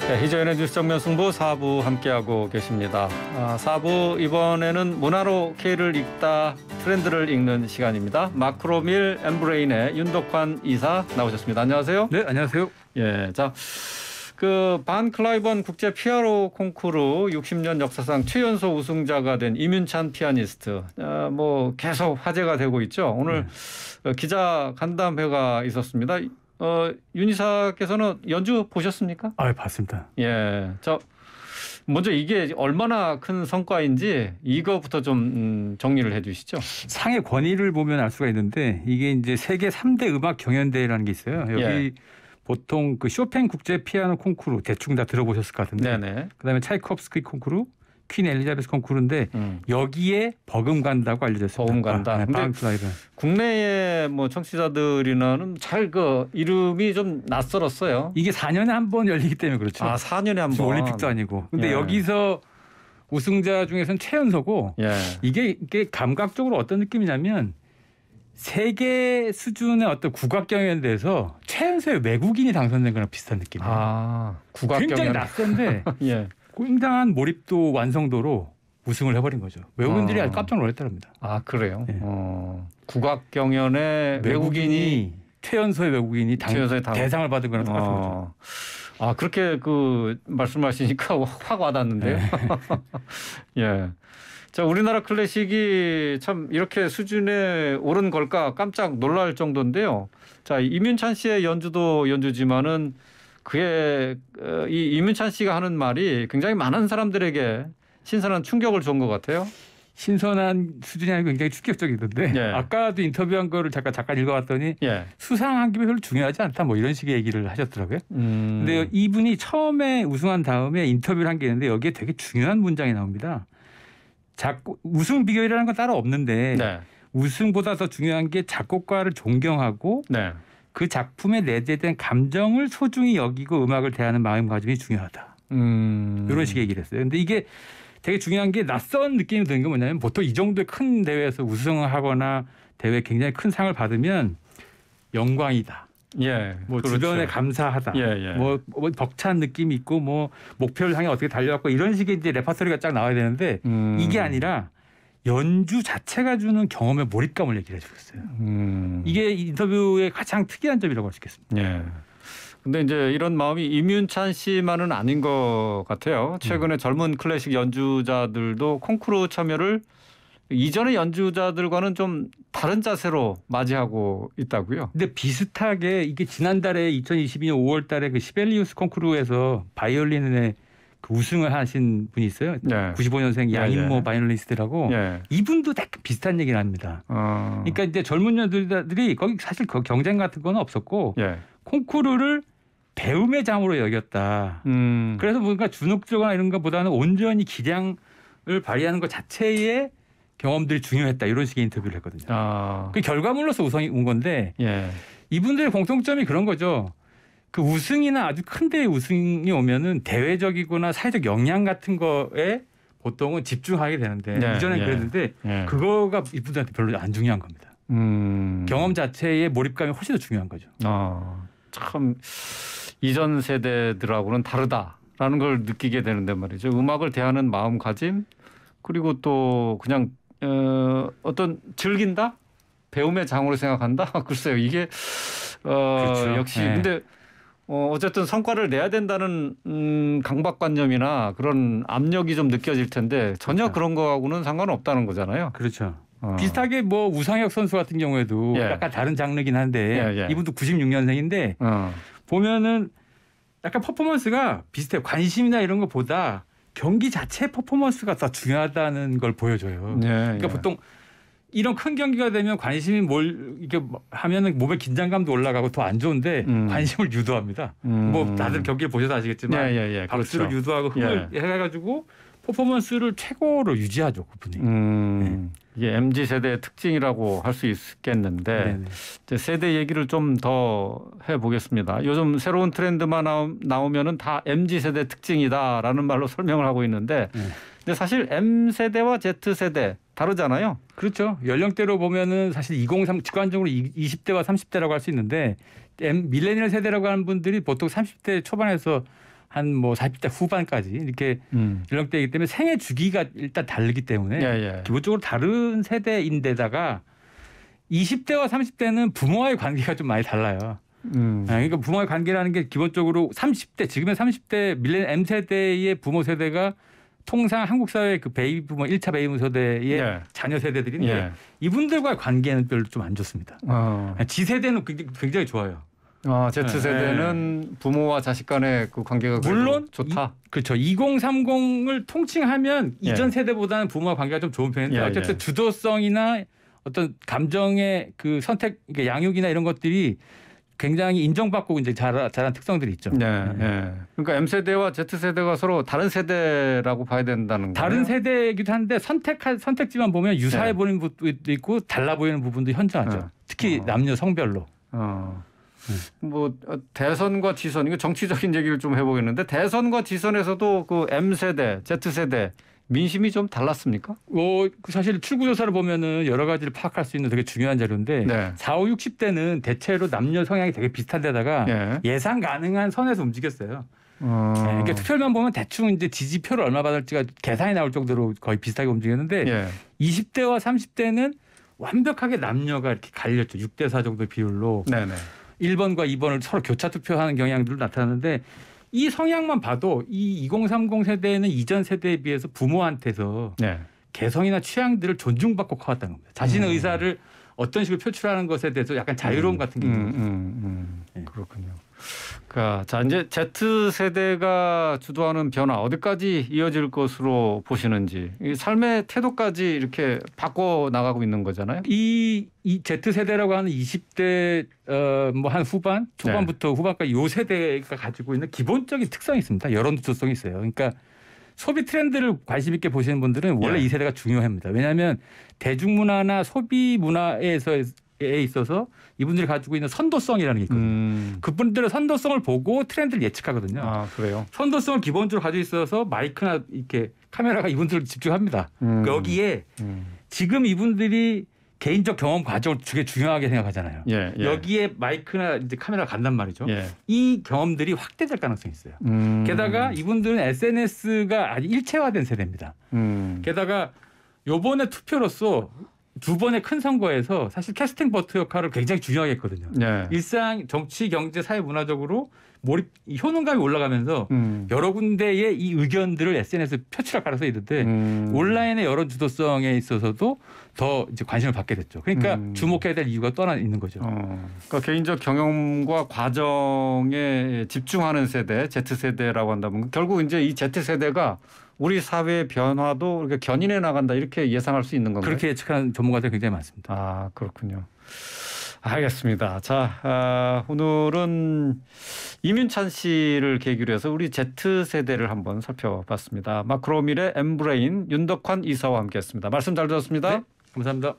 네, 이정현의 뉴스 정면 승부 4부 함께하고 계십니다. 4부 이번에는 문화로 K를 읽다 트렌드를 읽는 시간입니다. 마크로밀 엠브레인의 윤덕환 이사 나오셨습니다. 안녕하세요. 네, 안녕하세요. 예, 자, 그 반 클라이번 국제 피아노 콩쿠르 60년 역사상 최연소 우승자가 된 이민찬 피아니스트, 뭐 계속 화제가 되고 있죠. 오늘 기자 간담회가 있었습니다. 윤 이사께서는 연주 보셨습니까? 아, 봤습니다. 예, 저 먼저 이게 얼마나 큰 성과인지 이거부터 좀 정리를 해주시죠. 상의 권위를 보면 알 수가 있는데 이게 이제 세계 3대 음악 경연대회라는 게 있어요. 여기 예. 보통 그 쇼팽 국제 피아노 콩쿠르 대충 다 들어보셨을 것 같은데. 네네. 그다음에 차이콥스키 콩쿠르, 퀸 엘리자베스 콩쿠르인데 여기에 버금간다고 알려졌습니다. 버금간다. 근데 국내의 뭐 청취자들이나는 잘 그 이름이 좀 낯설었어요. 이게 4년에 한 번 열리기 때문에 그렇죠. 4년에 한 번. 올림픽도 아니고. 근데 예. 여기서 우승자 중에서는 최연소고 예. 이게 감각적으로 어떤 느낌이냐면 세계 수준의 어떤 국악경연대에서 최연소의 외국인이 당선된 거랑 비슷한 느낌이에요. 국악경연. 굉장히 낯선데 예. 굉장한 몰입도 완성도로 우승을 해버린 거죠. 외국인들이 아주 깜짝 놀랐답니다. 그래요? 네. 국악경연에 외국인이 최연소의 외국인이 대상을 받은 거랑 똑같은 거죠. 그렇게 그 말씀하시니까 확 와닿는데요. 네. 예. 자, 우리나라 클래식이 참 이렇게 수준에 오른 걸까 깜짝 놀랄 정도인데요. 자, 이민찬 씨의 연주도 연주지만은 이 이민찬 씨가 하는 말이 굉장히 많은 사람들에게 신선한 충격을 준 것 같아요. 신선한 수준이 아니고 굉장히 충격적이던데 예. 아까도 인터뷰한 거를 잠깐 읽어봤더니 수상한 게 별로 중요하지 않다 뭐 이런 식의 얘기를 하셨더라고요. 근데 이분이 처음에 우승한 다음에 인터뷰를 한 게 있는데 여기에 되게 중요한 문장이 나옵니다. 우승 비결이라는 건 따로 없는데 우승보다 더 중요한 게 작곡가를 존경하고 그 작품에 내재된 감정을 소중히 여기고 음악을 대하는 마음가짐이 중요하다. 이런 식의 얘기를 했어요. 근데 이게 되게 중요한 게 낯선 느낌이 드는 게 뭐냐면 보통 이 정도의 큰 대회에서 우승을 하거나 대회에 굉장히 큰 상을 받으면 영광이다. 예, 뭐 그렇죠. 주변에 감사하다. 뭐 벅찬 느낌이 있고 뭐 목표를 향해 어떻게 달려왔고 이런 식의 이제 레퍼토리가 쫙 나와야 되는데 이게 아니라 연주 자체가 주는 경험의 몰입감을 얘기를 해주고 있어요. 이게 인터뷰의 가장 특이한 점이라고 할 수 있겠습니다. 예. 근데 이제 이런 마음이 이민찬 씨만은 아닌 것 같아요. 최근에 젊은 클래식 연주자들도 콩쿠르 참여를 이전의 연주자들과는 좀 다른 자세로 맞이하고 있다고요. 근데 비슷하게 이게 지난달에 2022년 5월 달에 그 시벨리우스 콩쿠르에서 바이올린의 그 우승을 하신 분이 있어요. 95년생 양인모 바이올리니스트라고. 이분도 약간 비슷한 얘기를 합니다. 그러니까 이제 젊은 연주자들이 거기 사실 경쟁 같은 건 없었고 콩쿠르를 배움의 장으로 여겼다. 그래서 뭔가 주눅들거나 이런 것보다는 온전히 기량을 발휘하는 것 자체의 경험들이 중요했다. 이런 식의 인터뷰를 했거든요. 그 결과물로서 우승이 온 건데 이분들의 공통점이 그런 거죠. 그 우승이나 아주 큰 대회 우승이 오면은 대외적이거나 사회적 역량 같은 거에 보통은 집중하게 되는데 이전엔 그랬는데 그거가 이분들한테 별로 안 중요한 겁니다. 경험 자체의 몰입감이 훨씬 더 중요한 거죠. 참 이전 세대들하고는 다르다라는 걸 느끼게 되는데 말이죠. 음악을 대하는 마음가짐 그리고 또 그냥 어떤 즐긴다? 배움의 장으로 생각한다? 글쎄요. 이게 그렇죠. 역시 근데 어쨌든 성과를 내야 된다는 강박관념이나 그런 압력이 좀 느껴질 텐데 전혀 그런 거하고는 상관없다는 거잖아요. 그렇죠. 비슷하게 뭐 우상혁 선수 같은 경우에도 약간 다른 장르긴 한데 이분도 96년생인데 보면은 약간 퍼포먼스가 비슷해요. 관심이나 이런 것보다 경기 자체 퍼포먼스가 더 중요하다는 걸 보여줘요. 그러니까 보통 이런 큰 경기가 되면 관심이 이렇게 하면은 몸의 긴장감도 올라가고 더 안 좋은데 관심을 유도합니다. 뭐 다들 경기를 보셔서 아시겠지만 박수를 그렇죠. 유도하고 흥을 해가지고 퍼포먼스를 최고로 유지하죠, 그분이. 이게 MZ 세대의 특징이라고 할 수 있겠는데 이제 세대 얘기를 좀 더 해보겠습니다. 요즘 새로운 트렌드만 나오면은 다 MZ 세대 특징이다라는 말로 설명을 하고 있는데, 근데 사실 M 세대와 Z 세대 다르잖아요. 그렇죠. 연령대로 보면은 사실 2030 직관적으로 20대와 30대라고 할 수 있는데 밀레니얼 세대라고 하는 분들이 보통 30대 초반에서 한 뭐 40대 후반까지 이렇게 연령대이기 때문에 생애 주기가 일단 다르기 때문에 기본적으로 다른 세대인데다가 20대와 30대는 부모와의 관계가 좀 많이 달라요. 그러니까 부모와의 관계라는 게 기본적으로 30대 지금의 30대 밀레니엄 M세대의 부모 세대가 통상 한국 사회의 그 베이비 부모 1차 베이비 부모 세대의 자녀 세대들인데 이분들과의 관계는 별로 좀 안 좋습니다. G세대는 굉장히 좋아요. Z세대는 부모와 자식 간의 그 관계가 물론 좋다. 그렇죠. 2030을 통칭하면 이전 세대보다는 부모와 관계가 좀 좋은 편인데 어쨌든 주도성이나 어떤 감정의 그 선택, 그러니까 양육이나 이런 것들이 굉장히 인정받고 이제 자란 특성들이 있죠. 그러니까 M세대와 Z세대가 서로 다른 세대라고 봐야 된다는 거예요. 다른 세대이기도 한데 선택지만 보면 유사해 보이는 부분도 있고 달라 보이는 부분도 현저하죠. 특히 남녀 성별로. 뭐 대선과 지선, 이거 정치적인 얘기를 좀 해보겠는데 대선과 지선에서도 그 M세대, Z세대 민심이 좀 달랐습니까? 사실 출구조사를 보면은 여러 가지를 파악할 수 있는 되게 중요한 자료인데 4, 5, 60대는 대체로 남녀 성향이 되게 비슷한 데다가 예상 가능한 선에서 움직였어요. 그러니까 투표율만 보면 대충 이제 지지표를 얼마 받을지가 계산이 나올 정도로 거의 비슷하게 움직였는데 20대와 30대는 완벽하게 남녀가 이렇게 갈렸죠. 6대 4 정도 비율로 1번과 2번을 서로 교차 투표하는 경향들도 나타나는데 이 성향만 봐도 이 2030 세대는 이전 세대에 비해서 부모한테서 개성이나 취향들을 존중받고 커왔다는 겁니다. 자신의 의사를 어떤 식으로 표출하는 것에 대해서 약간 자유로움 같은 게 있는 거죠. 그렇군요. 자, 이제 Z 세대가 주도하는 변화 어디까지 이어질 것으로 보시는지, 이 삶의 태도까지 이렇게 바꿔 나가고 있는 거잖아요. 이 Z 세대라고 하는 20대 뭐 한 후반, 초반부터 후반까지 요 세대가 가지고 있는 기본적인 특성이 있습니다. 여론 주도성이 있어요. 그러니까 소비 트렌드를 관심 있게 보시는 분들은 원래 이 세대가 중요합니다. 왜냐하면 대중문화나 소비 문화에 있어서 이분들이 가지고 있는 선도성이라는 게 있거든요. 그분들의 선도성을 보고 트렌드를 예측하거든요. 그래요? 선도성을 기본적으로 가지고 있어서 마이크나 이렇게 카메라가 이분들을 집중합니다. 여기에 지금 이분들이 개인적 경험 과정을 되게 중요하게 생각하잖아요. 여기에 마이크나 이제 카메라가 간단 말이죠. 이 경험들이 확대될 가능성이 있어요. 게다가 이분들은 SNS가 아주 일체화된 세대입니다. 게다가 요번에 투표로서 두 번의 큰 선거에서 사실 캐스팅 버튼 역할을 굉장히 중요하게 했거든요. 일상 정치, 경제, 사회, 문화적으로 효능감이 올라가면서 여러 군데의 이 의견들을 SNS에 표출할 가능성이 있는데 온라인의 여론 주도성에 있어서도 더 이제 관심을 받게 됐죠. 그러니까 주목해야 될 이유가 또 하나 있는 거죠. 그러니까 개인적 경험과 과정에 집중하는 세대, Z세대라고 한다면 결국 이제 이 Z세대가 우리 사회의 변화도 이렇게 견인해 나간다 이렇게 예상할 수 있는 건가요? 그렇게 예측하는 전문가들 굉장히 많습니다. 그렇군요. 알겠습니다. 자, 오늘은 이민찬 씨를 계기로 해서 우리 Z세대를 한번 살펴봤습니다. 마크로밀의 엠브레인 윤덕환 이사와 함께했습니다. 말씀 잘 들었습니다. 네, 감사합니다.